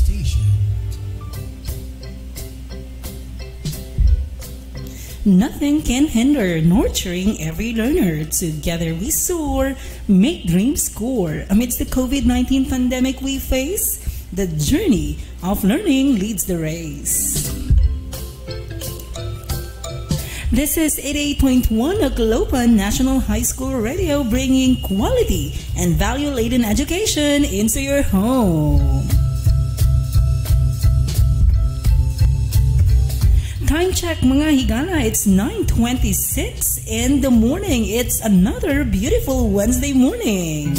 station. Nothing can hinder nurturing every learner. Together we soar, make dreams score. Amidst the COVID-19 pandemic we face, the journey of learning leads the race. This is 88.1 Aglopan National High School Radio, bringing quality and value-laden education into your home. Time check mga higala, it's 9:26 in the morning. It's another beautiful Wednesday morning.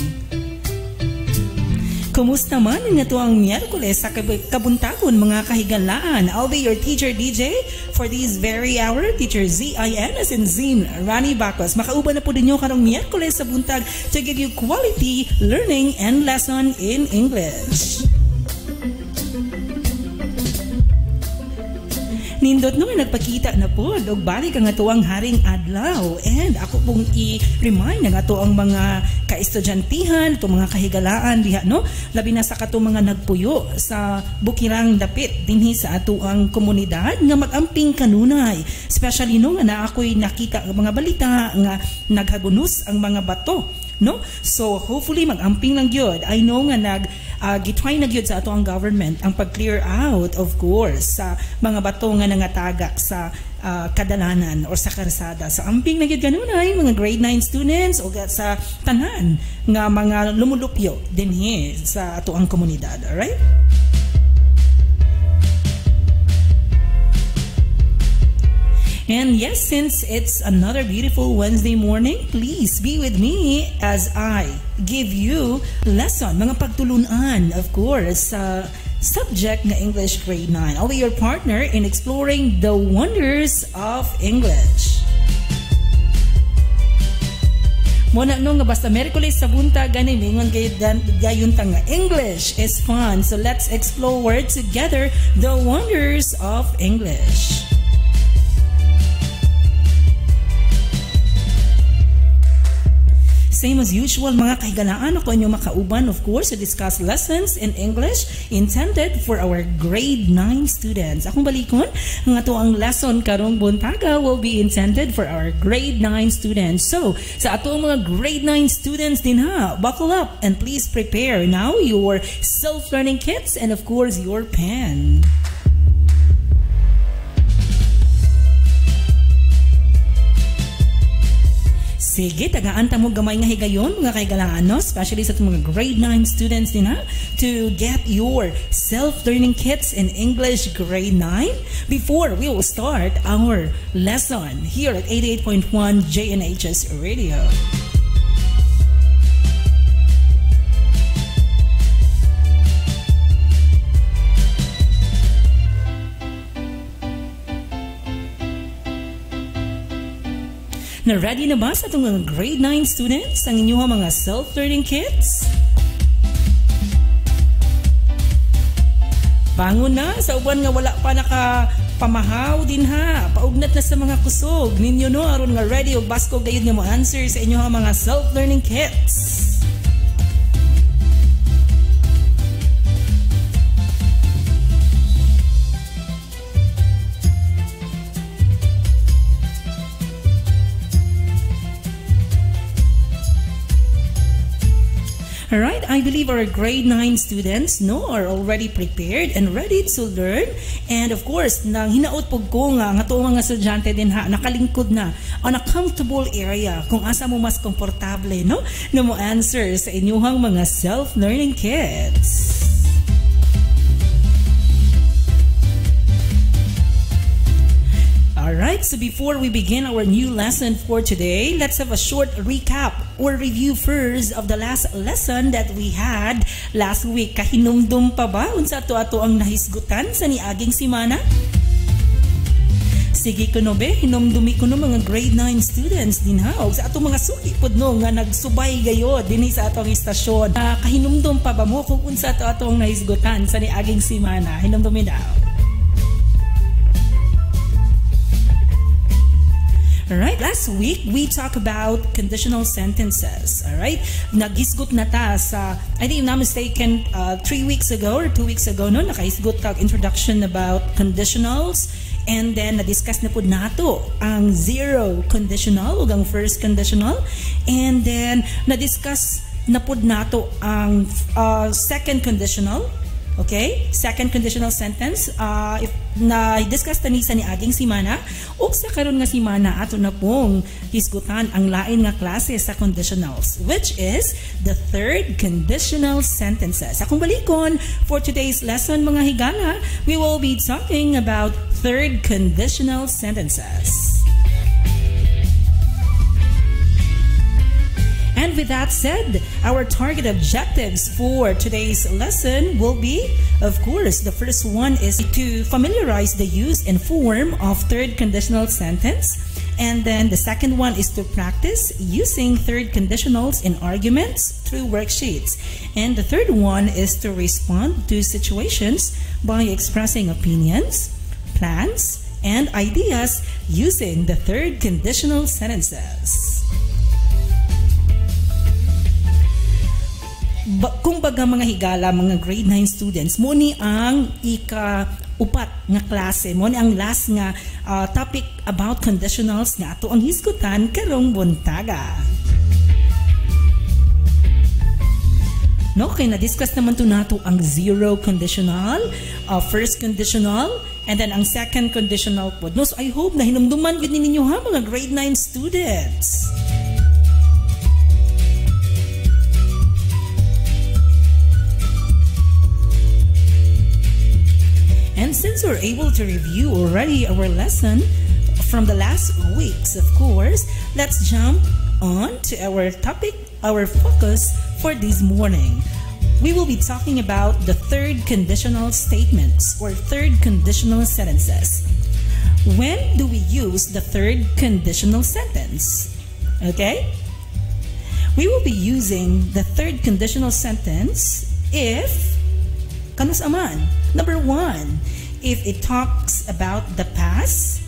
Kumusta man nga to ang Miyerkules sa kabuntagon mga kahigalaan? I'll be your teacher DJ for this very hour, Teacher Z-I-N as in Zin Rani Bacos. Makauban na po din nyo karong Miyerkules sa buntag to give you quality learning and lesson in English. Nindot no nagpakita na po og balik ang atuang haring adlaw, and ako pong i-remind nga ato ang mga kaestudyanthan, itong mga kahigalaan diha no, labi na sa kato mga nagpuyo sa bukirang dapit dinhi sa ato ang komunidad nga magamping kanunay, especially no nga na ako'y nakita ang mga balita nga naghagunos ang mga bato no, so hopefully magamping lang gyud. I know nga gitry na gyud sa ato ang government ang pag-clear out of course sa mga bato nga nangatagak sa kadalanan or sa karsada. Sa amping na gyud kanunay mga grade 9 students o sa tanan nga mga lumulupyo dinhi sa ato ang komunidad. Alright? And yes, since it's another beautiful Wednesday morning, please be with me as I give you lesson, mga pagtulunan, of course, subject na English grade 9. I'll be your partner in exploring the wonders of English. Muna no nga basta Miyerkules sa bunta gani mingon gayon ta nga English is fun. So let's explore together the wonders of English. Same as usual mga kahigalaan, ako inyong makauban of course to discuss lessons in English intended for our grade 9 students. Akong balikon, nga to ang lesson karong buntaga will be intended for our grade 9 students. So, sa ato mga grade 9 students din ha, buckle up and please prepare now your self-learning kits and of course your pen. Sige, tagaan ta mo gamay nga higayon mga kaigalaan, no? Especially sa mga grade 9 students din ha, to get your self-learning kits in English grade 9 before we will start our lesson here at 88.1 JNHS Radio. Na ready na ba sa itong mga grade 9 students ang inyong mga self-learning kits? Bangon na sa uban nga wala pa nakapamahaw din ha. Paugnat na sa mga kusog ninyo no, aron nga ready o basko gayud nga mo answer sa inyong mga self-learning kits. Alright, I believe our grade 9 students are already prepared and ready to learn. And of course, nang hinaot po ko nga to mga estudyante din ha, nakalingkod na on a comfortable area kung asa mo mas komportable no, na mo answer sa inyong mga self-learning kits. Alright, so before we begin our new lesson for today, let's have a short recap or review first of the last lesson that we had last week. Kahinumdum pa ba unsa ato ang nahisgutan sa niaging simana? Sige ko no be, hinumdumi ko no mga grade 9 students din ha, o sa ato mga suki pod no nga nagsubay gayo dinhi sa atong istasyon. Kahinumdum pa ba mo kung unsa ato ang nahisgutan sa niaging simana? Hinumdumi daw. Alright, last week we talked about conditional sentences. Alright, nagisgot na ta sa, I think if I'm not mistaken, 3 weeks ago or 2 weeks ago, no, nakaisgot ta introduction about conditionals. And then na-discuss na po nato ang zero conditional o ang first conditional. And then na-discuss na po nato ang second conditional. Okay? Second conditional sentence. If na-discuss tani sa niaging simana, o sa karon nga simana ato na pong hisgutan ang lain nga klase sa conditionals, which is the third conditional sentences. Akong balikon, for today's lesson mga higala, we will be talking about third conditional sentences. And with that said, our target objectives for today's lesson will be, of course, the first one is to familiarize the use and form of third conditional sentence. And then the second one is to practice using third conditionals in arguments through worksheets. And the third one is to respond to situations by expressing opinions, plans, and ideas using the third conditional sentences. Kung baga mga higala, mga grade 9 students, mo ni ang ika-upat nga klase, mo ni ang last nga topic about conditionals nga ato ang hisgutan karong buntaga. No, kaya na-discuss naman to nato ang zero conditional, first conditional, and then ang second conditional po. No, so I hope na hinumduman gud ninyo ha mga grade 9 students. And since we're able to review already our lesson from the last weeks, of course, let's jump on to our topic, our focus for this morning. We will be talking about the third conditional statements or third conditional sentences. When do we use the third conditional sentence? Okay? We will be using the third conditional sentence if kanus aman. Number one, if it talks about the past,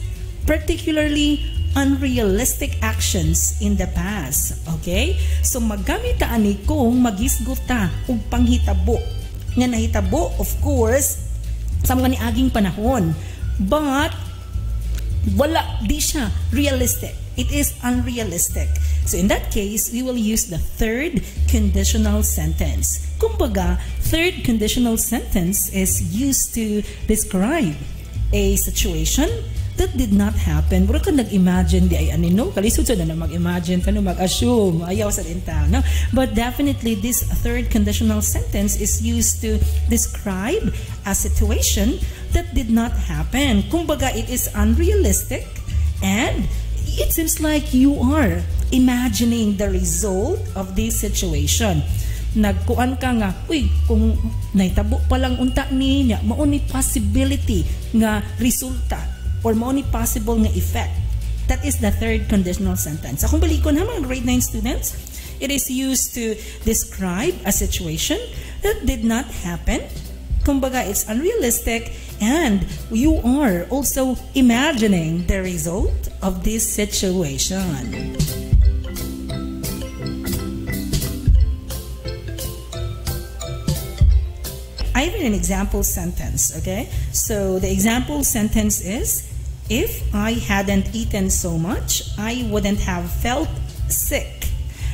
particularly unrealistic actions in the past. Okay? So magamit ta ani kung magisgot ta og panghitabo. Nga nahitabo, of course, sa mga niaging panahon. But wala di siya realistic. It is unrealistic. So in that case, we will use the third conditional sentence. Kumbaga, third conditional sentence is used to describe a situation that did not happen. Mura ka nag-imagine di ay anino, kalisod sa na mag-imagine, kano mag-assume, ayaw sa dinta, no? But definitely, this third conditional sentence is used to describe a situation that did not happen. Kumbaga, it is unrealistic and it seems like you are imagining the result of this situation. Nagkuan ka nga, uy, kung naitabo palang unta niya, mauni possibility nga resulta or mauni possible nga effect. That is the third conditional sentence. Akong balikon ha mga grade 9 students, it is used to describe a situation that did not happen. Kumbaga, it's unrealistic and you are also imagining the result of this situation. I have an example sentence, okay? So the example sentence is, if I hadn't eaten so much, I wouldn't have felt sick.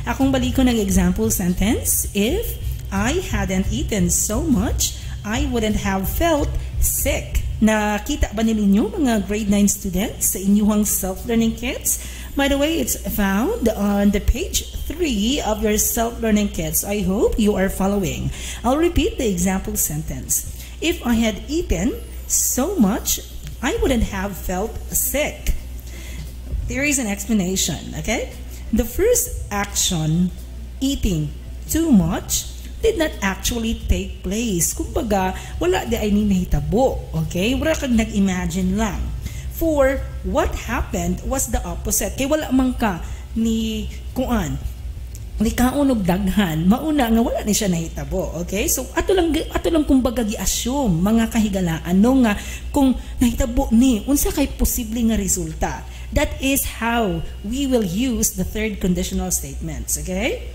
Akong baliko ng example sentence, if I hadn't eaten so much, I wouldn't have felt sick. Nakita ba ninyo mga grade 9 students sa inyong self-learning kits? By the way, it's found on the page 3 of your self-learning kits. I hope you are following. I'll repeat the example sentence. If I had eaten so much, I wouldn't have felt sick. There is an explanation, okay? The first action, eating too much, did not actually take place. Kumbaga, wala di ay ninahitabo. Okay? Wala kang nag-imagine lang. For what happened was the opposite. Kaya wala man ka ni kuan, ni kaunog daghan, mauna nga wala ni siya nahitabo. Okay? So, ato lang kumbaga gi-assume, mga kahigalaan, no nga, kung nahitabo ni, unsa kay posible nga resulta. That is how we will use the third conditional statements, okay?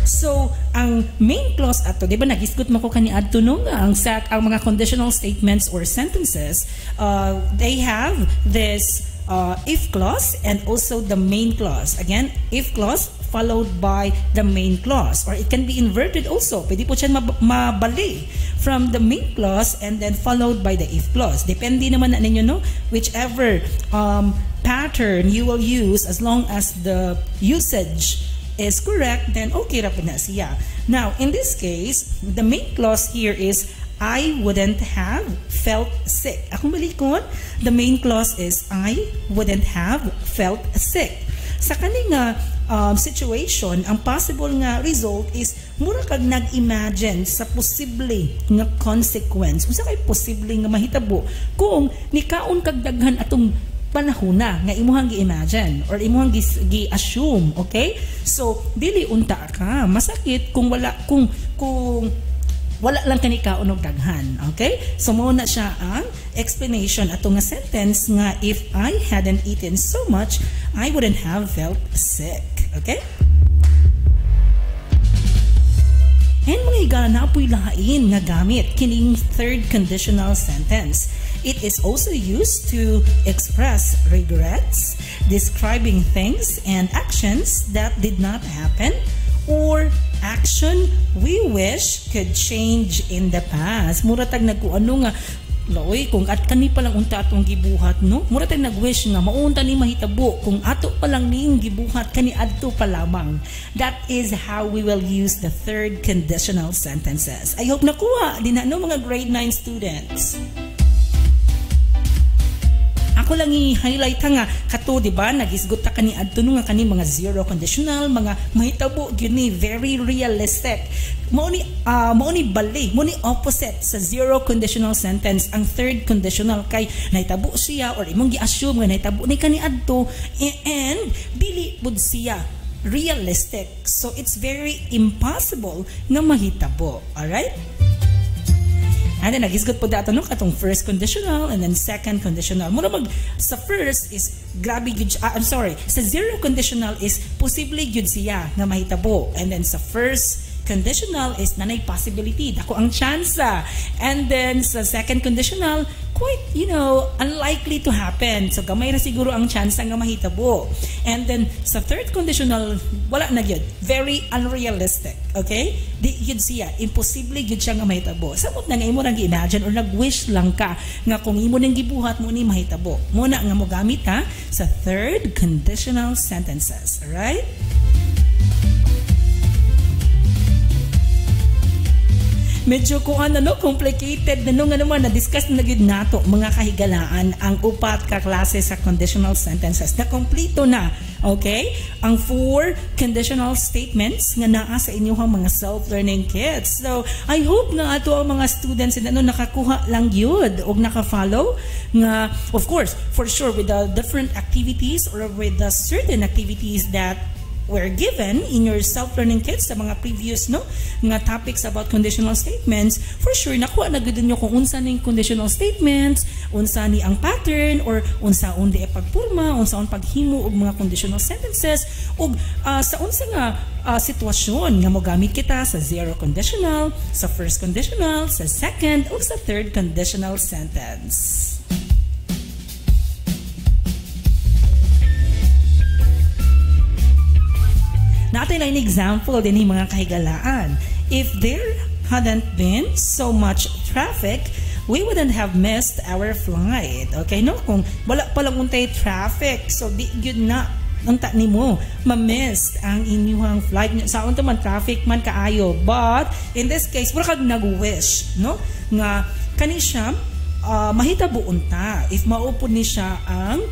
So, ang main clause ato, di ba nagisgot mo ko kaniadto no nga ang mga conditional statements or sentences, they have this if clause and also the main clause. Again, if clause followed by the main clause, or it can be inverted also. Pwede po siya mabali from the main clause and then followed by the if clause. Depende naman na ninyo, no? Whichever pattern you will use, as long as the usage is correct, then okay ra po na siya. Now, in this case, the main clause here is I wouldn't have felt sick. Akong balikon, the main clause is I wouldn't have felt sick. Sa kaning situation, ang possible nga result is mura kag nag-imagine sa posible nga consequence. Unsa kay posible nga mahitabo kung nikaon kag daghan atong panahon na nga imuhang gi-imagine or imuhang gi-assume, okay? So, dili unta ka. Masakit kung wala lang kanikaon og daghan, okay? So, muna siya ang explanation ato nga sentence nga if I hadn't eaten so much, I wouldn't have felt sick, okay? And mga higala na apoy lain nga gamit kining third conditional sentence. It is also used to express regrets, describing things and actions that did not happen, or action we wish could change in the past. Muratag nagkuano nga, Loy, kung at kani pa lang unta atong gibuhat, no? Muratag nag-wish nga maunta ni mahitabo kung ato pa lang ning gibuhat kani adto pa lamang. That is how we will use the third conditional sentences. I hope nakuha din na no mga grade 9 students. Ako lang i-highlight nga kato, di ba? Nagisgot ta kani adto nga kani mga zero conditional, mga mahitabo gyud ni very realistic. Mao ni bali, mao ni opposite sa zero conditional sentence. Ang third conditional kay nahitabo siya or imong gi-assume nga nahitabo ni kani adto and dili pud siya realistic. So it's very impossible nga mahitabo. All right? And then nagisgot po dato no katong first conditional and then second conditional. Muna sa first is grabe gyud sa zero conditional is posible gyud siya nga mahitabo. And then sa first conditional is nanay possibility, dako ang tsansa. And then sa second conditional, quite, unlikely to happen. So gamay ra siguro ang tsansa nga mahitabo. And then sa third conditional, wala na gyud. Very unrealistic. Okay? Di gyud siya, imposible gyud siya nga mahitabo. Samot na nga imo nang gi-imagine or nag-wish lang ka nga kung imo nang gibuhat mo ni mahitabo. Muna nga mo gamit ha sa third conditional sentences. Alright? Medyo complicated na nga naman na-discuss na gid nato mga kahigalaan ang upat ka klase sa conditional sentences. Na kompleto na, okay? Ang 4 conditional statements nga naa sa inyong mga self-learning kits. So, I hope nga ato ang mga students na nakakuha lang yun o naka-follow nga, of course, for sure with the different activities or with the certain activities that were given in your self-learning kits sa mga previous nga topics about conditional statements, for sure nakuha na gud niyo kung unsa ning conditional statements, unsa ni ang pattern or unsaon di pagporma, unsaon paghimo og mga conditional sentences ug sa unsa nga sitwasyon nga mogamit kita sa zero conditional, sa first conditional, sa second ug sa third conditional sentence. Natin na example din yung mga kahigalaan. If there hadn't been so much traffic, we wouldn't have missed our flight. Okay, no? Kung wala palang untay traffic, so di yun na unta nimo ma-miss ang inyong flight. Sa unta man traffic man kaayo. But in this case, wala kag nag-wish, no? Nga kani siya mahitabo unta if maupod ni siya ang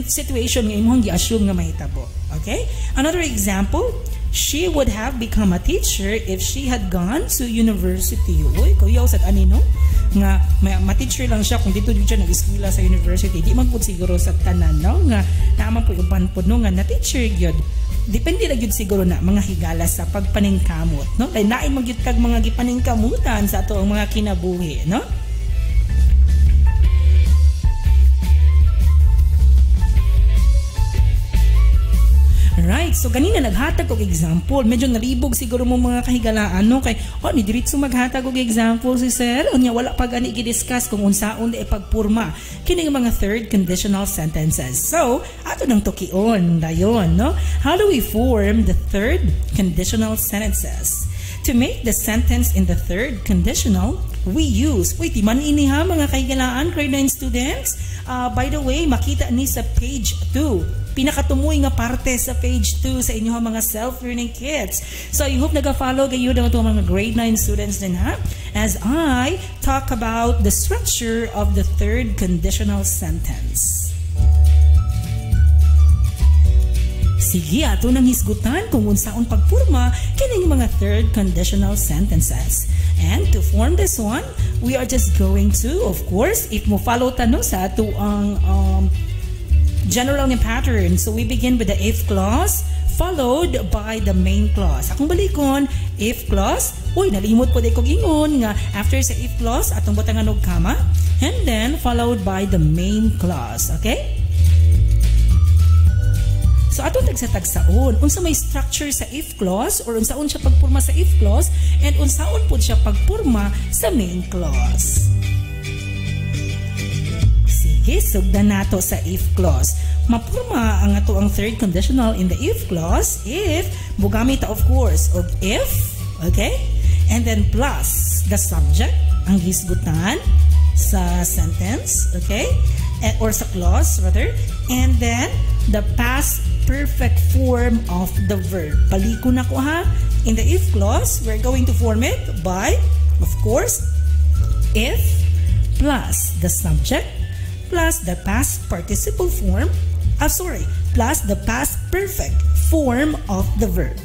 situation nga imong gi-assume nga mahitabo. Okay? Another example, she would have become a teacher if she had gone to university. Uy, kuyaw sa anino nga ma-teacher lang siya kung dito siya nag-eskwela sa university. Di man pud siguro sa tanan, no? Nga naman po uban pud no nga na teacher gyud. Depende ra gyud siguro na mga higala sa pagpaningkamot, no? Kay naay magyud kag mga gipaningkamutan sa ato ang mga kinabuhi, no? so ganina naghatag og example. Medyo nalibog siguro mo mga kahigalaan no kay ni diretso maghatag og example si sir. Unya wala pa gani i-discuss kung unsaon di pagpurma kining mga third conditional sentences. So, ato nang tukion dayon no. How do we form the third conditional sentences? To make the sentence in the third conditional, we use, wait, man ini ha mga kahigalaan, grade 9 students. By the way, makita ni sa page 2. Pinakatumoy nga parte sa page 2 sa inyo mga self-learning kits. So I hope naga-follow kayo daw ito mga grade 9 students din ha. As I talk about the structure of the third conditional sentence. Sige, ato nang hisgutan kung unsaon pagpurma kining mga third conditional sentences. And to form this one, we are just going to, of course, if mo follow tanong sa ato ang general nga pattern. So we begin with the if clause followed by the main clause. Akong balikon, if clause, nalimot po di kong ingon nga after sa if clause, atong butangan og comma, and then followed by the main clause. Okay? So atong tagsa-tagsaon, unsa may structure sa if clause or unsaon siya pagpurma sa if clause and unsaon pud siya pagpurma sa main clause. Sige, sugdan nato sa if clause. Mapurma ang ato ang third conditional in the if clause if bugamit of course og if, okay? And then plus the subject ang hisgutan sa sentence, okay? Or sa clause rather, and then the past perfect form of the verb. Baliko na ko ha. In the if clause, we're going to form it by, of course, if plus the subject plus the past participle form, plus the past perfect form of the verb.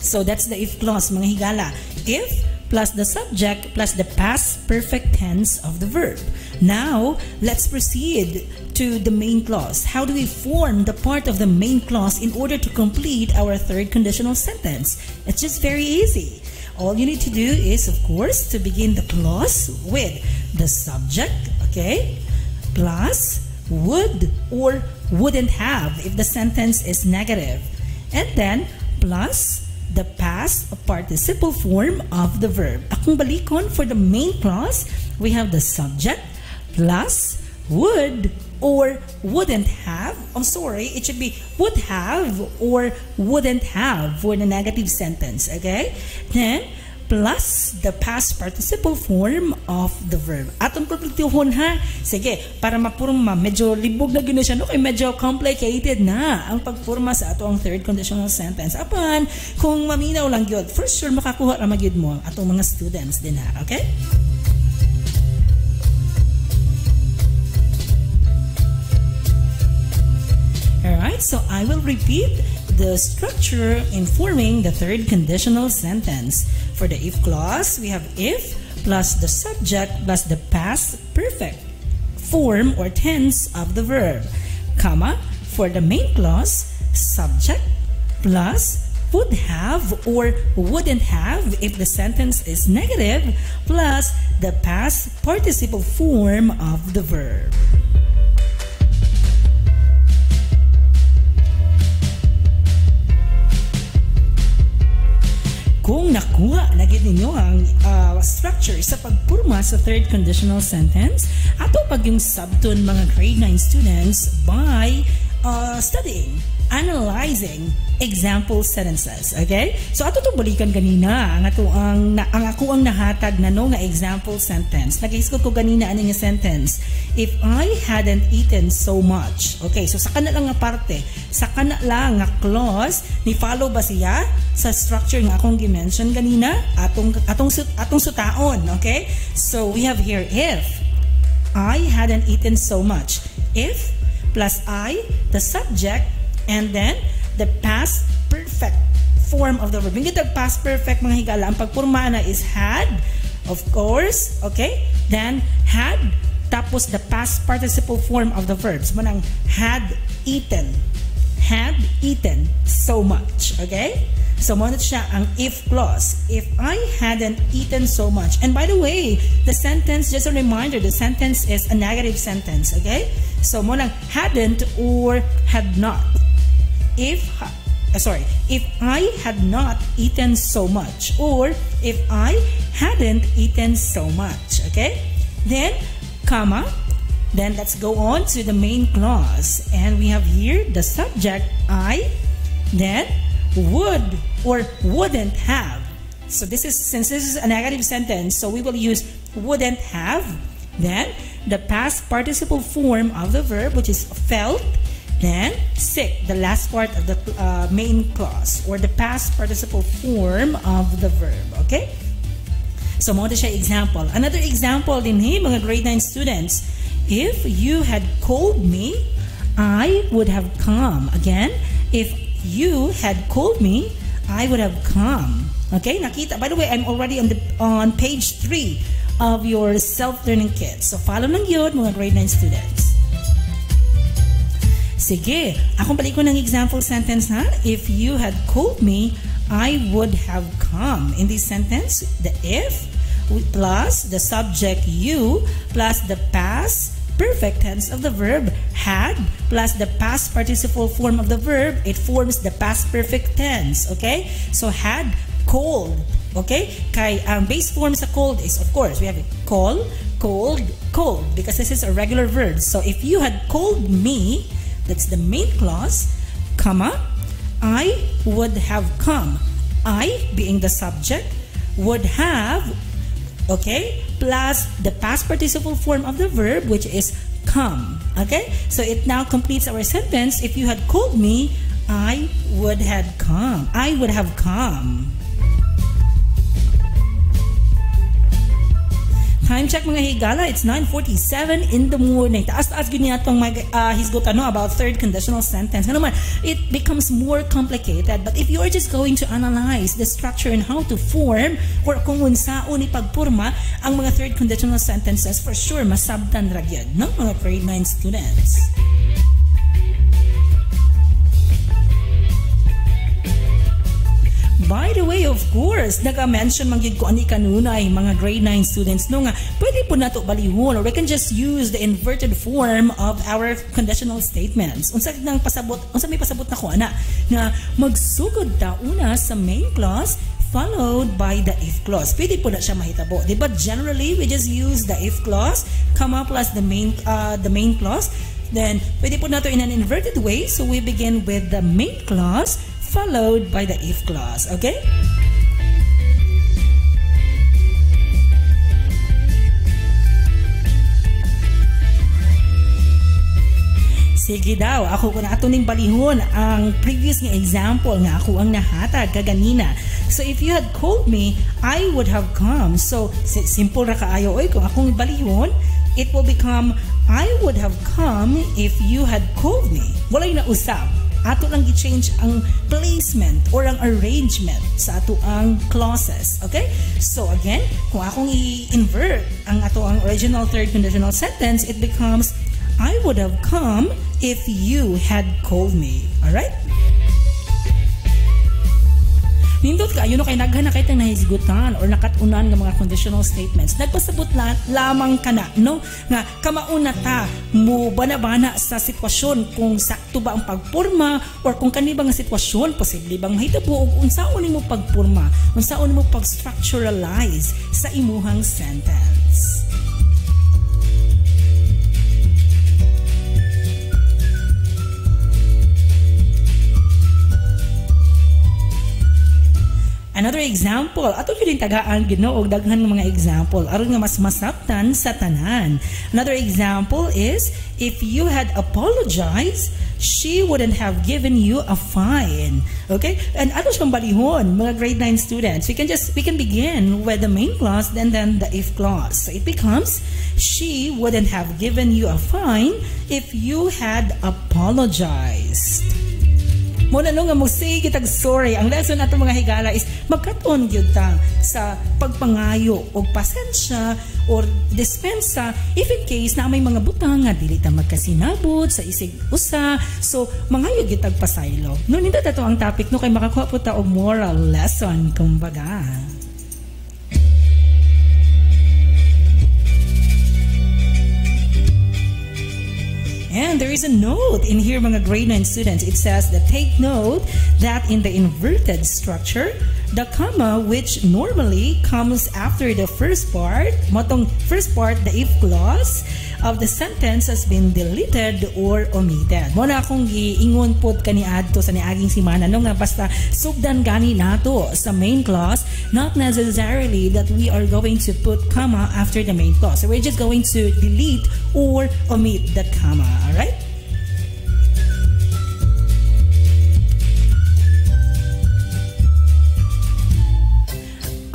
So that's the if clause, mga higala. If plus the subject plus the past perfect tense of the verb. Now, let's proceed to the main clause. How do we form the part of the main clause in order to complete our third conditional sentence? It's just very easy. All you need to do is, of course, to begin the clause with the subject, okay, plus would or wouldn't have if the sentence is negative, and then plus the past participle form of the verb. Akong balikon, for the main clause, we have the subject plus would or wouldn't have. It should be would have or wouldn't have for the negative sentence, okay? Then, plus the past participle form of the verb. Atong kompletuhon ha. Sige, para mapurma, medyo libog na gina siya, no? Medyo complicated na ang pagpurma sa ato ang third conditional sentence. Apan, kung maminaw lang yun, for sure makakuha na magyud mo atong mga students din ha, okay? Alright, so I will repeat the structure in forming the third conditional sentence. For the if clause, we have if plus the subject plus the past perfect form or tense of the verb, comma, for the main clause, subject plus would have or wouldn't have if the sentence is negative plus the past participle form of the verb. Kung nakuha na gid ninyo ang structure sa pagpurma sa third conditional sentence, ato pag yung sabton mga grade 9 students by studying, analyzing example sentences, okay? So ato tong balikan ganina ang ako ang nahatag na no nga example sentence. Nag-isgot ko ganina ani nga sentence. If I hadn't eaten so much. Okay, so sa kana lang nga parte, sa kana lang nga clause, ni follow ba siya sa structure nga akong gi-mention ganina atong sutaon, okay? So we have here if I hadn't eaten so much. If plus I, the subject, and then the past perfect form of the verb. Yung the past perfect mga higala, ang pagpurma na is had, of course, okay? Then had, tapos the past participle form of the verbs. Manang had eaten so much, okay? So, muna siya ang if clause. If I hadn't eaten so much. And by the way, the sentence, just a reminder, the sentence is a negative sentence, okay? So, muna hadn't or had not. If I had not eaten so much, or if I hadn't eaten so much, okay? Then, comma, then let's go on to the main clause. And we have here the subject, I, then would or wouldn't have. So since this is a negative sentence, so we will use wouldn't have. Then, the past participle form of the verb, which is felt. Then, sick, the last part of the main clause, or the past participle form of the verb, okay? So, mo siya example. Another example din mga grade 9 students. If you had called me, I would have come. Again, if you had called me, I would have come. Okay, nakita. By the way, I'm already on page 3 of your self-learning kit. So, follow lang yun, mga grade 9 students. Sige, akong balik ko ng example sentence ha. If you had called me, I would have come. In this sentence, the if plus the subject you plus the past perfect tense of the verb had plus the past participle form of the verb, it forms the past perfect tense. Okay? So, had called. Okay? Kay ang base form sa called is, of course, we have it call, called, called, because this is a regular verb. So, if you had called me, that's the main clause, comma, I would have come. I being the subject, would have, okay, plus the past participle form of the verb, which is come. Okay? So it now completes our sentence. If you had called me, I would have come. I would have come. Time check mga higala, it's 9:47 in the morning. Taas-taas ganyan itong hisgot about third conditional sentence. Ano man, it becomes more complicated. But if you are just going to analyze the structure and how to form or kung unsaon ipagpurma ang mga third conditional sentences, for sure, masabtan ra gyud, no? Mga grade 9 students. By the way, of course, nag-mention man gyud ko ani kanunay mga grade 9 students no nga pwede po nato balihon, or we can just use the inverted form of our conditional statements. Unsa nang pasabot, unsa may pasabot na ko ana nga magsugod ta una sa main clause followed by the if clause. Pwede po na siya mahitabo. Diba generally we just use the if clause, comma plus the main clause. Then pwede po nato in an inverted way, so we begin with the main clause followed by the if clause. Okay? Sige daw, ako kung ato ning balihon ang previous nga example nga ako ang nahatag kaganina. So if you had called me, I would have come. So simple ra kaayo oy kung akong balihon, it will become I would have come if you had called me. Walay na usab. Ato lang i-change ang placement or ang arrangement sa ato ang clauses. Okay? So again, kung akong i-invert ang ato ang original third conditional sentence, it becomes I would have come if you had called me. Alright? Nindot ka, yun kay naghan na kay tang nahisgutan or nakatunan ng mga conditional statements. Nagpasabot lamang ka na, no? Nga, kamauna ta, mo bana-bana sa sitwasyon kung sakto ba ang pagpurma or kung kanibang sitwasyon, posible bang mahitabo o unsaon mo pagpurma, unsaon mo pag-structuralize sa imuhang sentence. Another example, ato yun yung tagaan Ginoo og daghan ng mga example aron nga mas masabtan sa tanan. Another example is if you had apologized, she wouldn't have given you a fine. Okay? And ato siyang balihon, mga grade 9 students. We can begin with the main clause then the if clause. So it becomes she wouldn't have given you a fine if you had apologized. Muna no nga mo say kitag sorry. Ang lesson nato mga higala is magkaton gyud ta sa pagpangayo og pasensya or dispensa if in case na may mga butang nga dili ta magkasinabot sa isig usa. So mangayo gyud tag pasaylo. No nindot ato ang topic no kay makakuha po ta og moral lesson kumbaga. And there is a note in here, mga grade 9 students. It says that take note that in the inverted structure, the comma which normally comes after the first part, motong first part, the if clause of the sentence has been deleted or omitted. Muna akong giingon pod kani adto sa niaging simana no nga basta sugdan gani nato sa main clause, not necessarily that we are going to put comma after the main clause. So we're just going to delete or omit the comma, all right?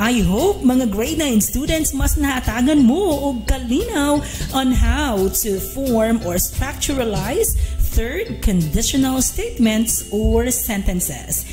I hope mga grade 9 students mas naatagan mo og kalinaw on how to form or structuralize third conditional statements or sentences.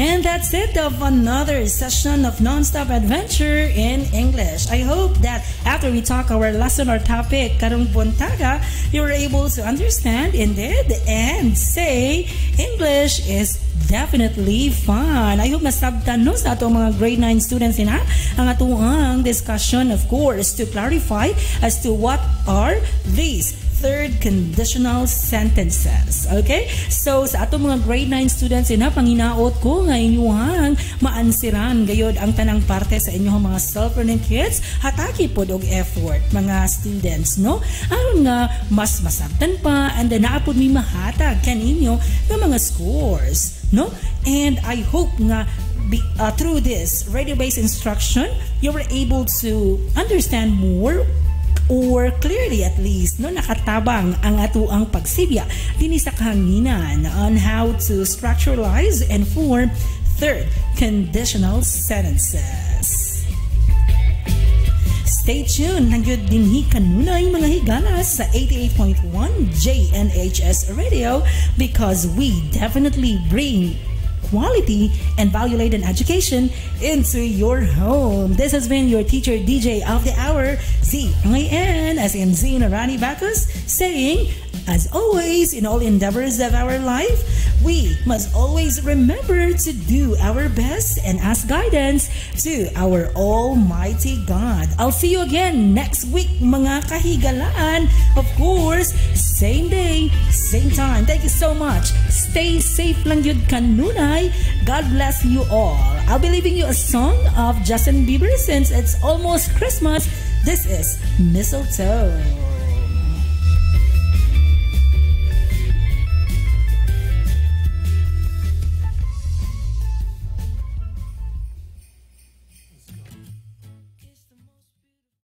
And that's it of another session of non-stop adventure in English. I hope that after we talk our lesson or topic karong buntaga, you're able to understand indeed and say English is definitely fun. I hope nasabtan no sa atong mga grade 9 students ina ang atuang discussion, of course, to clarify as to what are these third conditional sentences. Okay? So, sa ato mga grade 9 students, panginaot ko nga inyong maansiran gayod ang tanang parte sa inyong mga self-learning kits. Hataki po og effort, mga students, no? Aron nga mas masabtan pa and then naapod mi mahatag kaninyo ng mga scores, no? And I hope nga through this radio-based instruction, you were able to understand more or clearly at least no nakatabang ang atuang pagsibya dinhi sa kahangingan on how to structuralize and form third conditional sentences. Stay tuned nangyod dinhi kanunay mga higalas sa 88.1 JNHS Radio because we definitely bring quality and value-laden education into your home. This has been your teacher DJ of the hour, Z-I-N, as in Zina Rani Bacchus, saying, as always, in all endeavors of our life, we must always remember to do our best and ask guidance to our Almighty God. I'll see you again next week, mga kahigalaan. Of course, same day, same time. Thank you so much. Stay safe lang yun kanunay. God bless you all. I'll be leaving you a song of Justin Bieber since it's almost Christmas. This is Mistletoe.